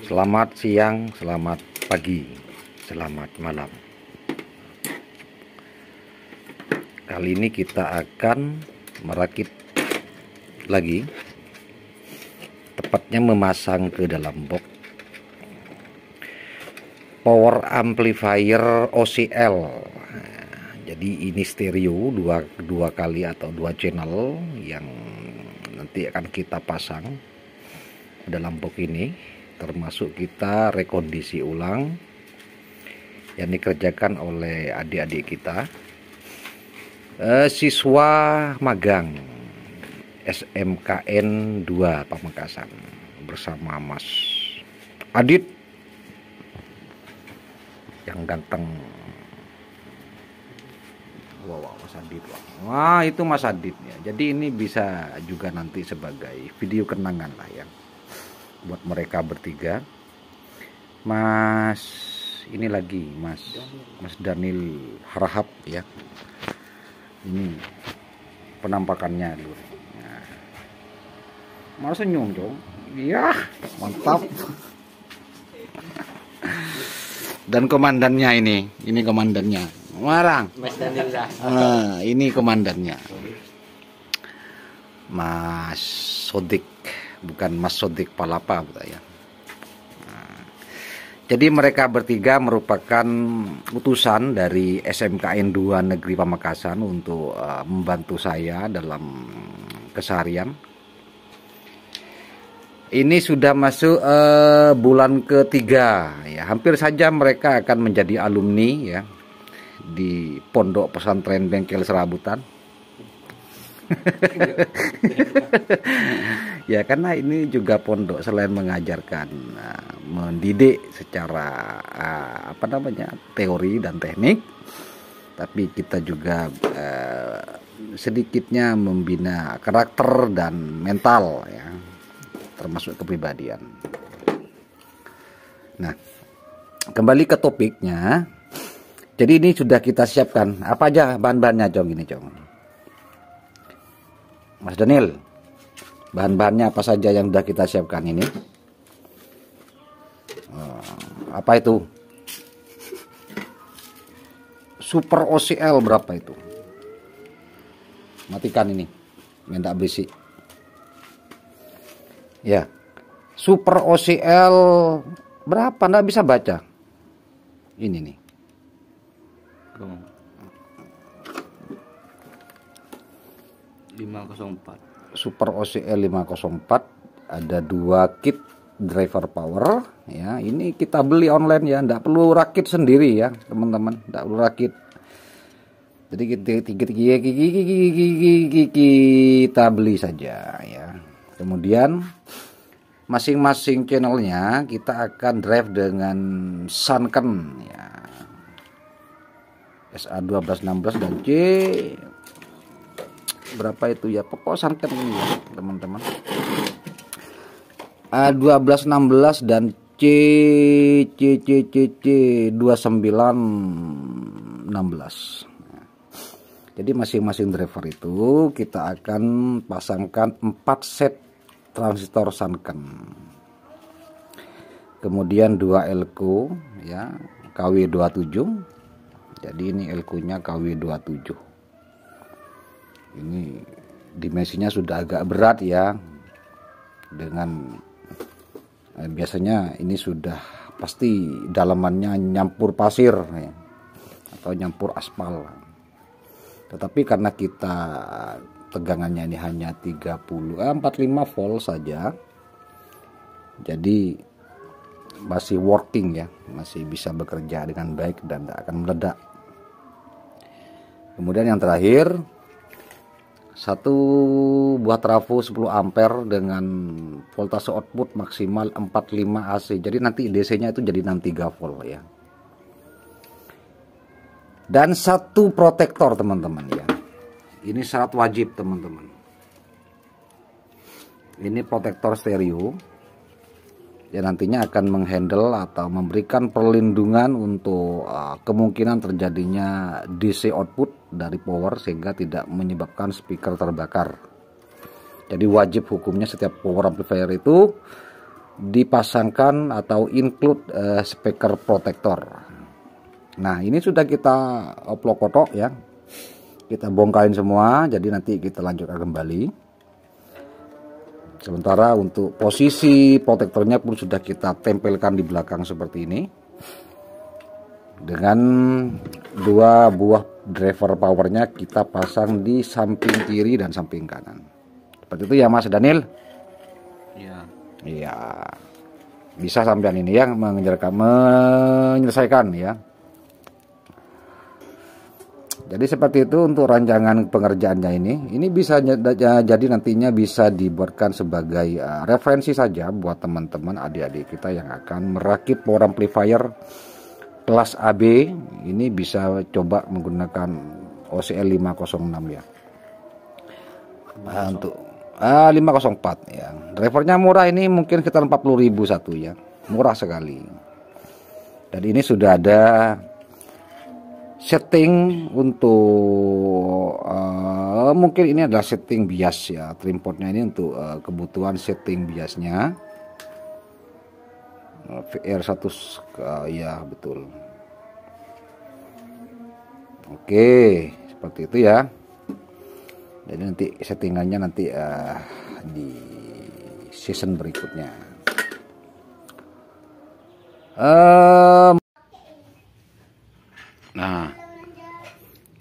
Selamat siang, selamat pagi, selamat malam. Kali ini kita akan merakit lagi, tepatnya memasang ke dalam box power amplifier OCL. Jadi ini stereo dua kali atau 2 channel yang nanti akan kita pasang dalam box ini, termasuk kita rekondisi ulang yang dikerjakan oleh adik-adik kita, siswa magang SMKN 2 Pamekasan bersama Mas Adit yang ganteng. Wow, Mas Adit. Wah, itu Mas Adit ya. Jadi ini bisa juga nanti sebagai video kenangan lah ya buat mereka bertiga. Mas ini lagi Mas Daniel Harahap ya. Ini penampakannya dulu. Nah, malah senyum dong. Iya, mantap. Dan komandannya ini komandannya. Marang. Mas Daniel lah. Nah, ini komandannya. Mas Sodik, bukan Mas Sodik Palapa ya. Nah, jadi mereka bertiga merupakan utusan dari SMKN 2 Negeri Pamekasan untuk membantu saya dalam keseharian. Ini sudah masuk bulan ketiga ya. Hampir saja mereka akan menjadi alumni ya di Pondok Pesantren Bengkel Serabutan. Ya, karena ini juga pondok selain mengajarkan mendidik secara teori dan teknik, tapi kita juga sedikitnya membina karakter dan mental ya, termasuk kepribadian. Nah, kembali ke topiknya. Jadi ini sudah kita siapkan. Apa aja bahan-bahannya, Cong? Ini, Cong. Mas Daniel, bahan-bahannya apa saja yang sudah kita siapkan ini? Apa itu? Super OCL berapa itu? Matikan ini, mendak berisik. Ya, Super OCL berapa? Nggak bisa baca. Ini nih. 504. Super OCL 504, ada 2 kit driver power ya. Ini kita beli online ya, nggak perlu rakit sendiri ya teman-teman, nggak perlu rakit. Jadi kita beli saja ya. Kemudian masing-masing channelnya kita akan drive dengan Sanken ya, SA1216 dan C berapa itu ya, pokok Sanken ini ya teman-teman. A1216 dan C 2916. Jadi masing-masing driver itu kita akan pasangkan 4 set transistor Sanken. Kemudian 2 elko ya, KW27. Jadi ini elko-nya KW27. Ini dimensinya sudah agak berat ya. Dengan biasanya ini sudah pasti dalamannya nyampur pasir ya, atau nyampur aspal. Tetapi karena kita tegangannya ini hanya 45 volt saja, jadi masih working ya, masih bisa bekerja dengan baik dan tidak akan meledak. Kemudian yang terakhir, satu buah trafo 10 ampere dengan voltase output maksimal 45 AC. Jadi nanti DC-nya itu jadi 63 volt ya. Dan 1 protektor teman-teman ya. Ini syarat wajib teman-teman. Ini protektor stereo yang nantinya akan menghandle atau memberikan perlindungan untuk kemungkinan terjadinya DC output dari power sehingga tidak menyebabkan speaker terbakar. Jadi wajib hukumnya setiap power amplifier itu dipasangkan atau include speaker protector. Nah, ini sudah kita oplok-otok ya, kita bongkarin semua, jadi nanti kita lanjutkan kembali. Sementara untuk posisi protektornya pun sudah kita tempelkan di belakang seperti ini, dengan dua buah driver powernya kita pasang di samping kiri dan samping kanan. Seperti itu ya Mas Daniel. Iya, bisa sampean ini yang menyelesaikan ya. Jadi seperti itu untuk rancangan pengerjaannya ini bisa jadi nantinya bisa dibuatkan sebagai referensi saja buat teman-teman adik-adik kita yang akan merakit power amplifier kelas AB. Ini bisa coba menggunakan OCL 506 ya. Untuk 504 ya. Drivernya murah, ini mungkin sekitar 40.000 satu ya. Murah sekali. Dan ini sudah ada setting untuk mungkin ini adalah setting bias ya. Trim portnya ini untuk kebutuhan setting biasnya. VR1 ya betul. Oke, seperti itu ya. Jadi nanti settingannya nanti di season berikutnya. Nah,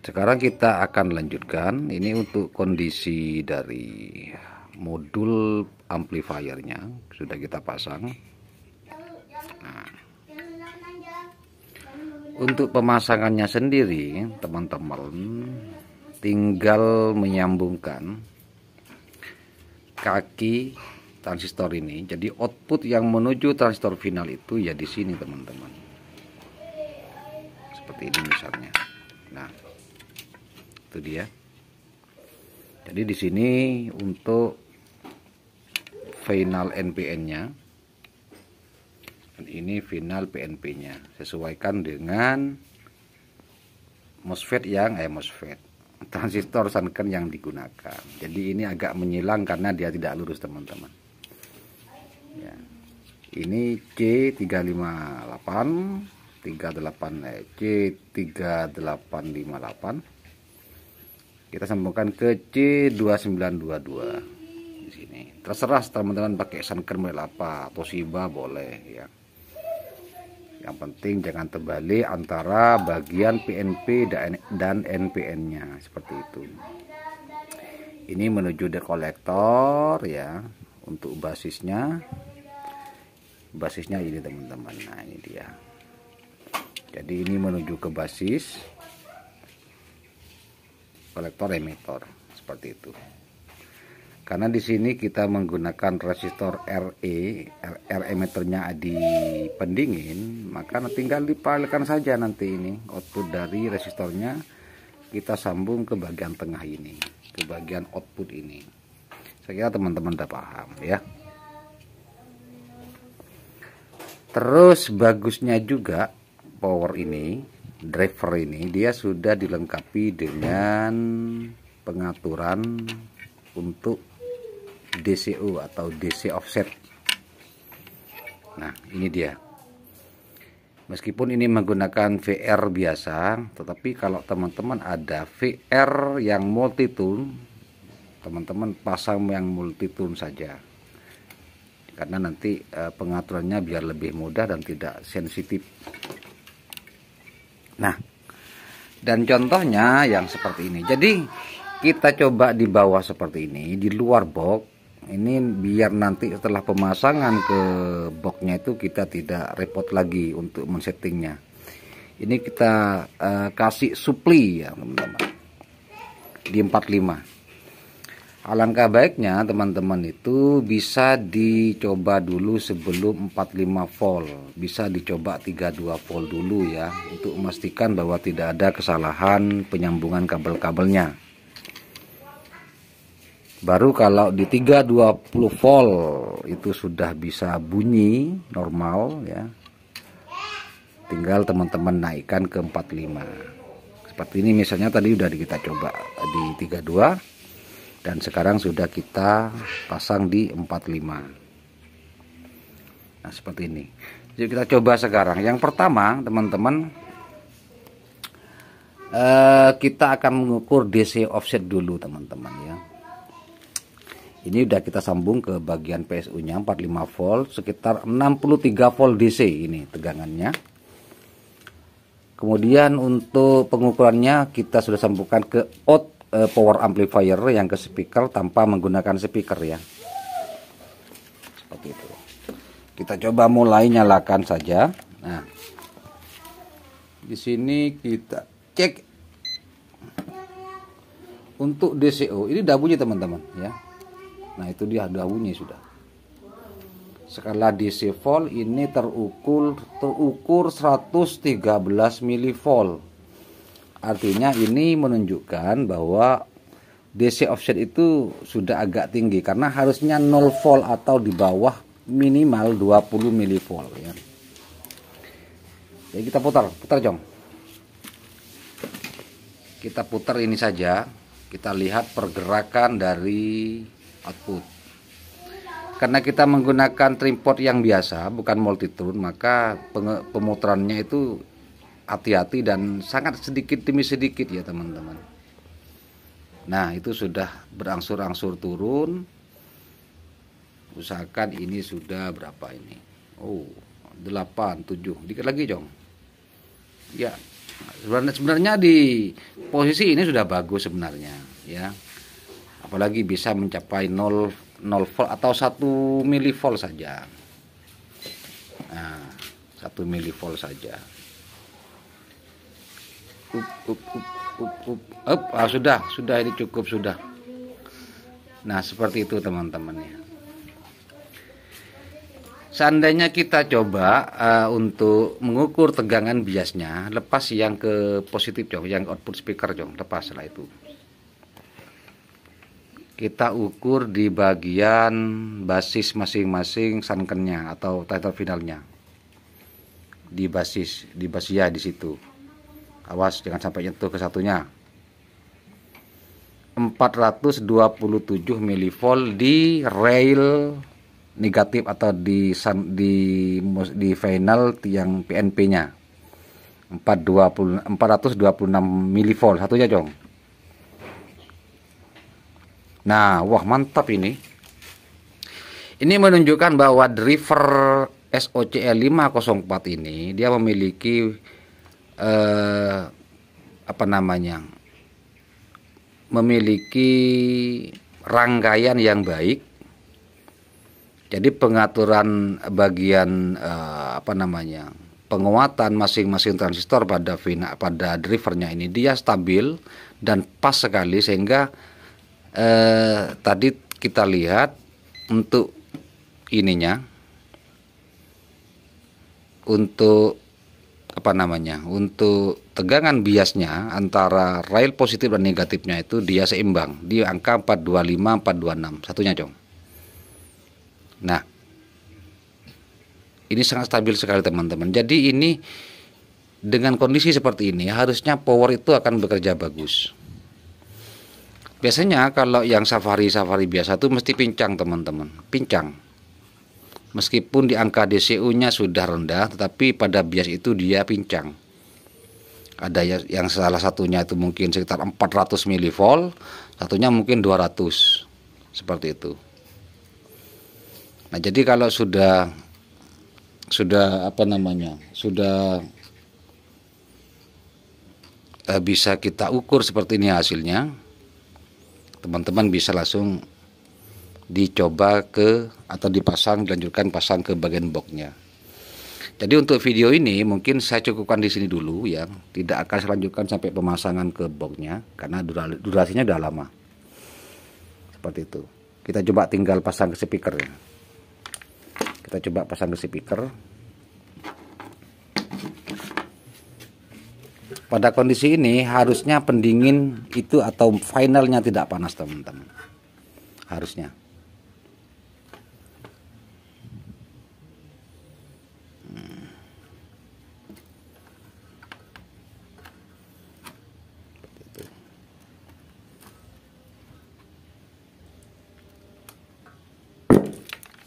sekarang kita akan lanjutkan. Ini untuk kondisi dari modul amplifiernya sudah kita pasang. Nah, untuk pemasangannya sendiri teman-teman tinggal menyambungkan kaki transistor ini. Jadi output yang menuju transistor final itu ya di sini teman-teman. Seperti ini misalnya. Nah, itu dia. Jadi di sini untuk final NPN-nya. Dan ini final PNP-nya. Sesuaikan dengan MOSFET transistor Sanken yang digunakan. Jadi ini agak menyilang karena dia tidak lurus teman-teman ya. Ini C358 C3858 kita sambungkan ke C2922 di sini. Terserah teman-teman pakai Sanken model apa, Toshiba boleh ya. Yang penting jangan terbalik antara bagian PNP dan NPN-nya seperti itu. Ini menuju dekolektor ya. Untuk basisnya ini teman-teman. Nah, ini dia. Jadi ini menuju ke basis kolektor emitor seperti itu. Karena di sini kita menggunakan resistor R emitornya di pendingin, maka tinggal dipalkan saja nanti ini output dari resistornya kita sambung ke bagian tengah ini, ke bagian output ini. Saya kira teman-teman udah paham ya. Terus bagusnya juga power ini, driver ini dia sudah dilengkapi dengan pengaturan untuk DCO atau DC offset. Nah, ini dia. Meskipun ini menggunakan VR biasa, tetapi kalau teman-teman ada VR yang multitune, teman-teman pasang yang multitune saja. Karena nanti pengaturannya biar lebih mudah dan tidak sensitif. Nah, dan contohnya yang seperti ini. Jadi kita coba di bawah seperti ini, di luar box. Ini biar nanti setelah pemasangan ke boxnya itu kita tidak repot lagi untuk men-settingnya. Ini kita kasih supli ya teman-teman, di 45. Alangkah baiknya teman-teman itu bisa dicoba dulu sebelum 45 volt. Bisa dicoba 32 volt dulu ya, untuk memastikan bahwa tidak ada kesalahan penyambungan kabel-kabelnya. Baru kalau di 320 volt itu sudah bisa bunyi normal ya. Tinggal teman-teman naikkan ke 45. Seperti ini misalnya tadi udah kita coba di 32 dan sekarang sudah kita pasang di 45. Nah, seperti ini. Jadi kita coba sekarang. Yang pertama, teman-teman, kita akan mengukur DC offset dulu, teman-teman ya. Ini udah kita sambung ke bagian PSU-nya 45 volt, sekitar 63 volt DC ini tegangannya. Kemudian untuk pengukurannya kita sudah sambungkan ke out power amplifier yang ke speaker tanpa menggunakan speaker ya. Seperti itu. Kita coba mulai nyalakan saja. Nah, di sini kita cek untuk DCO. Ini udah bunyi, teman-teman ya. Nah, itu dia udah bunyi sudah. Skala DC volt ini terukur 113 milivolt. Artinya ini menunjukkan bahwa DC offset itu sudah agak tinggi karena harusnya 0 volt atau di bawah minimal 20 milivolt ya. Jadi kita putar Jong. Kita putar ini saja. Kita lihat pergerakan dari output. Karena kita menggunakan trimpot yang biasa, bukan multitune, maka pemutarannya itu hati-hati dan sangat sedikit demi sedikit ya, teman-teman. Nah, itu sudah berangsur-angsur turun. Usahakan ini sudah berapa ini? Oh, 8, 7. Dikit lagi, Jong. Ya, sebenarnya di posisi ini sudah bagus sebenarnya ya. Apalagi bisa mencapai 0 volt atau 1 milivolt saja. Nah, 1 milivolt saja. Sudah ini cukup sudah. Nah, seperti itu teman-teman ya. Seandainya kita coba untuk mengukur tegangan biasnya, lepas yang ke positif Jong, yang output speaker Jong, lepas setelah itu. Kita ukur di bagian basis masing-masing sunkennya atau title finalnya. Di basis ya di situ. Awas jangan sampai nyentuh ke satunya. 427 milivolt di rail negatif atau di final yang PNP-nya. 426 milivolt satunya, Jong. Nah, wah mantap ini. Ini menunjukkan bahwa driver SOCL 504 ini dia memiliki memiliki rangkaian yang baik. Jadi pengaturan bagian penguatan masing-masing transistor pada drivernya ini dia stabil dan pas sekali, sehingga tadi kita lihat untuk ininya, untuk untuk tegangan biasnya antara rail positif dan negatifnya itu dia seimbang di angka 425 426 satunya, Jong. Nah, ini sangat stabil sekali teman-teman. Jadi ini dengan kondisi seperti ini harusnya power itu akan bekerja bagus. Biasanya kalau yang safari biasa itu mesti pincang, teman-teman, pincang. Meskipun di angka DCU-nya sudah rendah, tetapi pada bias itu dia pincang. Ada yang salah satunya itu mungkin sekitar 400 milivolt, satunya mungkin 200, seperti itu. Nah, jadi kalau sudah bisa kita ukur seperti ini hasilnya, teman-teman bisa langsung dicoba dilanjutkan pasang ke bagian boxnya. Jadi untuk video ini mungkin saya cukupkan di sini dulu ya, tidak akan saya lanjutkan sampai pemasangan ke boxnya karena durasinya udah lama. Seperti itu. Kita coba tinggal pasang ke speaker ya. Kita coba pasang ke speaker. Pada kondisi ini harusnya pendingin itu atau finalnya tidak panas, teman-teman. Harusnya.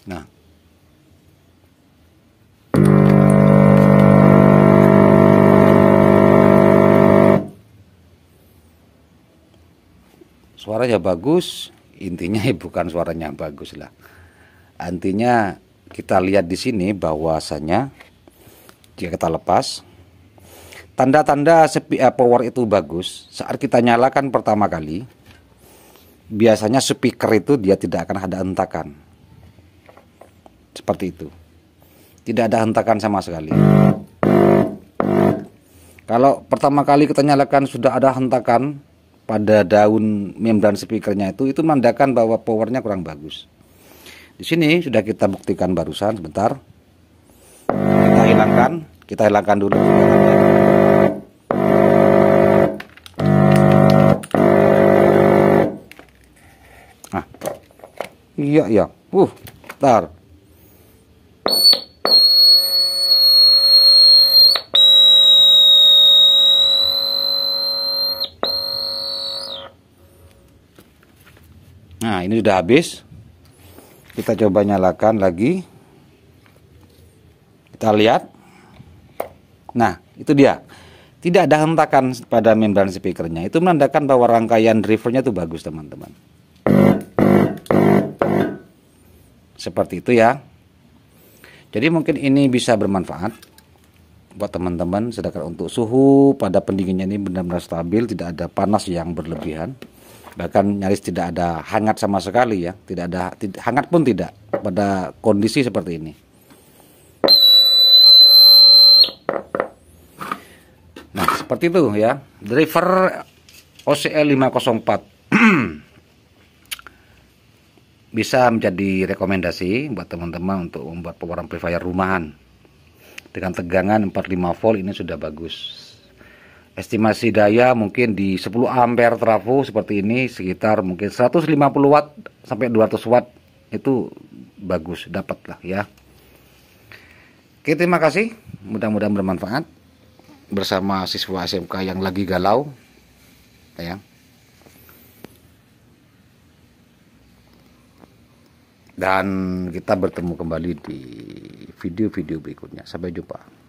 Nah, suaranya bagus, intinya bukan suaranya bagus lah. Intinya kita lihat di sini bahwasanya jika kita lepas, tanda-tanda power itu bagus saat kita nyalakan pertama kali. Biasanya speaker itu dia tidak akan ada hentakan. Seperti itu. Tidak ada hentakan sama sekali. Kalau pertama kali kita nyalakan sudah ada hentakan pada daun membran speakernya itu menandakan bahwa powernya kurang bagus. Di sini sudah kita buktikan barusan, sebentar. Kita hilangkan dulu. Nah, iya, bentar. Nah, ini sudah habis. Kita coba nyalakan lagi. Kita lihat. Nah, itu dia. Tidak ada hentakan pada membran speakernya. Itu menandakan bahwa rangkaian drivernya itu bagus, teman-teman. Seperti itu ya. Jadi mungkin ini bisa bermanfaat buat teman-teman. Sedangkan untuk suhu pada pendinginnya ini benar-benar stabil, tidak ada panas yang berlebihan. Bahkan nyaris tidak ada hangat sama sekali ya, hangat pun tidak pada kondisi seperti ini. Nah, seperti itu ya, driver OCL 504 bisa menjadi rekomendasi buat teman-teman untuk membuat power amplifier rumahan dengan tegangan 45 volt. Ini sudah bagus. Estimasi daya mungkin di 10 ampere trafo seperti ini, sekitar mungkin 150 watt sampai 200 watt itu bagus, dapatlah ya. Oke, terima kasih, mudah-mudahan bermanfaat bersama siswa SMK yang lagi galau ya. Dan kita bertemu kembali di video-video berikutnya. Sampai jumpa.